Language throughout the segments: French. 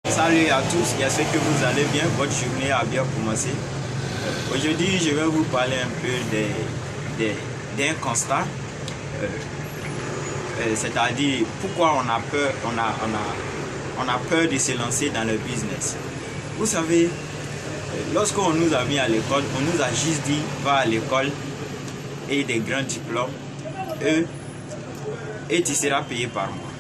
Salut à tous, j'espère que vous allez bien, votre journée a bien commencé. Aujourd'hui, je vais vous parler un peu d'un constat, c'est-à-dire pourquoi on a peur, on a peur de se lancer dans le business. Vous savez, lorsqu'on nous a mis à l'école, on nous a juste dit va à l'école et des grands diplômes et tu seras payé par mois.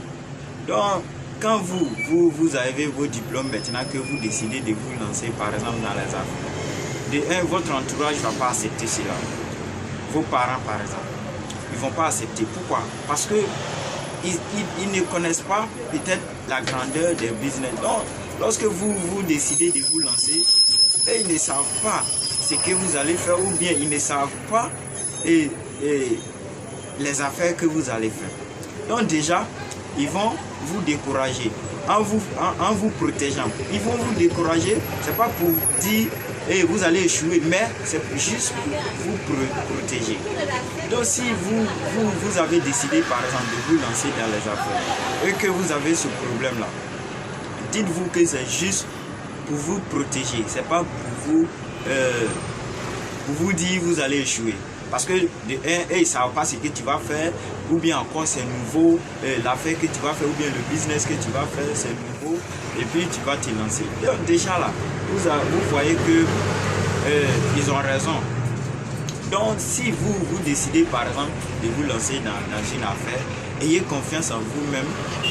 Donc, quand vous avez vos diplômes, maintenant que vous décidez de vous lancer par exemple dans les affaires, votre entourage ne va pas accepter cela. Vos parents par exemple, ils ne vont pas accepter. Pourquoi? Parce que ils ne connaissent pas peut-être la grandeur des business. Donc, lorsque vous décidez de vous lancer, ils ne savent pas ce que vous allez faire ou bien ils ne savent pas les affaires que vous allez faire. Donc déjà, ils vont vous décourager en vous protégeant. Ils vont vous décourager, c'est pas pour dire vous allez échouer, mais c'est juste pour vous protéger. Donc si vous avez décidé par exemple de vous lancer dans les affaires et que vous avez ce problème-là, dites-vous que c'est juste pour vous protéger, c'est pas pour vous dire vous allez échouer. Parce que ils ne savent pas ce que tu vas faire, ou bien encore c'est nouveau, l'affaire que tu vas faire, ou bien le business que tu vas faire, c'est nouveau, et puis tu vas te lancer. Donc déjà là, vous voyez que ils ont raison. Donc si vous décidez par exemple de vous lancer dans une affaire, ayez confiance en vous-même,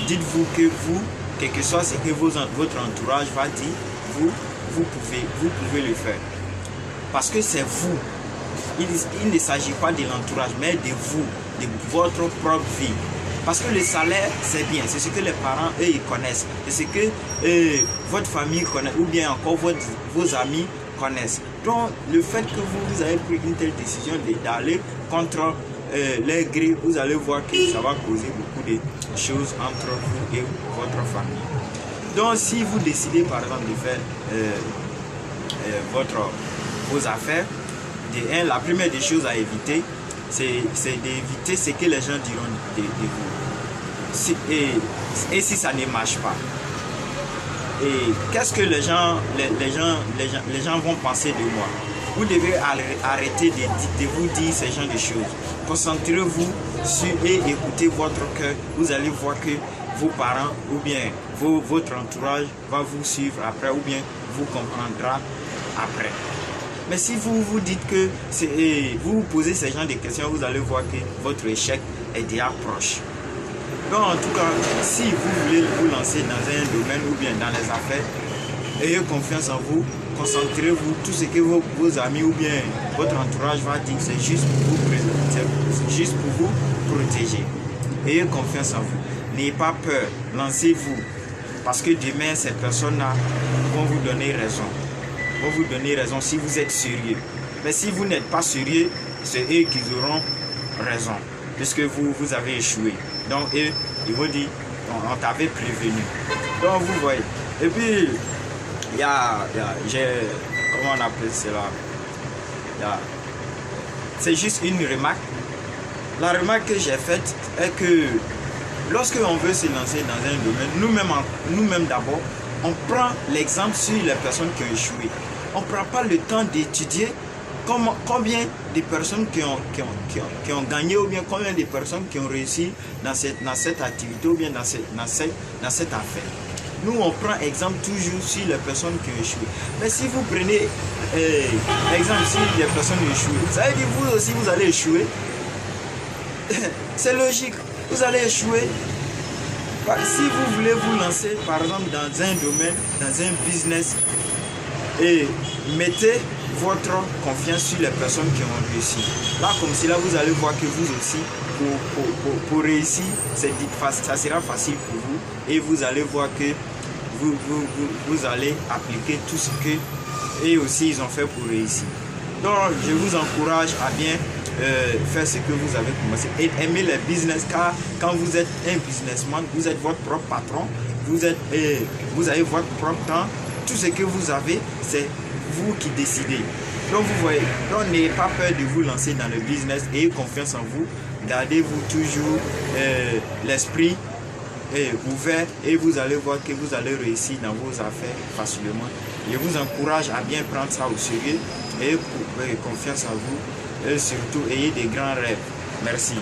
dites-vous que vous, quel que soit ce que votre entourage va dire, vous pouvez le faire. Parce que c'est vous. Il ne s'agit pas de l'entourage, mais de vous, de votre propre vie. Parce que le salaire, c'est bien, c'est ce que les parents, eux, ils connaissent. C'est ce que votre famille connaît, ou bien encore vos amis connaissent. Donc, le fait que vous avez pris une telle décision d'aller contre les gré, vous allez voir que ça va causer beaucoup de choses entre vous et votre famille. Donc, si vous décidez, par exemple, de faire vos affaires, la première des choses à éviter, c'est d'éviter ce que les gens diront de vous. Et si ça ne marche pas, et qu'est-ce que les gens vont penser de moi? Vous devez arrêter de vous dire ce genre de choses. Concentrez-vous sur et écoutez votre cœur. Vous allez voir que vos parents ou bien votre entourage va vous suivre après ou bien vous comprendra après. Mais si vous vous dites que vous vous posez ce genre de questions, vous allez voir que votre échec est déjà proche. Donc en tout cas, si vous voulez vous lancer dans un domaine ou bien dans les affaires, ayez confiance en vous, concentrez-vous, tout ce que vos amis ou bien votre entourage va dire, c'est juste pour vous protéger. Ayez confiance en vous, n'ayez pas peur, lancez-vous, parce que demain ces personnes-là vont vous donner raison. Vous donner raison si vous êtes sérieux. Mais si vous n'êtes pas sérieux, c'est eux qui auront raison, puisque vous avez échoué. Donc eux, ils vont dire, on t'avait prévenu. Donc vous voyez. Et puis, comment on appelle cela? C'est juste une remarque. La remarque que j'ai faite est que lorsque on veut se lancer dans un domaine, nous-mêmes d'abord, on prend l'exemple sur les personnes qui ont échoué. On ne prend pas le temps d'étudier combien de personnes qui ont gagné ou bien combien de personnes qui ont réussi dans cette activité ou bien dans cette affaire. Nous, on prend exemple toujours sur les personnes qui ont échoué. Mais si vous prenez exemple sur les personnes qui ont échoué, ça veut dire vous aussi vous allez échouer. C'est logique, vous allez échouer. Si vous voulez vous lancer par exemple dans un domaine, dans un business, et mettez votre confiance sur les personnes qui ont réussi. Là, comme cela, vous allez voir que vous aussi, pour réussir, ça sera facile pour vous. Et vous allez voir que vous allez appliquer tout ce que eux aussi ils ont fait pour réussir. Donc, je vous encourage à bien faire ce que vous avez commencé. Et aimer les business, car quand vous êtes un businessman, vous êtes votre propre patron, vous avez votre propre temps. Tout ce que vous avez, c'est vous qui décidez. Donc vous voyez, donc n'ayez pas peur de vous lancer dans le business, ayez confiance en vous, gardez-vous toujours l'esprit ouvert et vous allez voir que vous allez réussir dans vos affaires facilement. Je vous encourage à bien prendre ça au sérieux et confiance en vous et surtout ayez des grands rêves. Merci.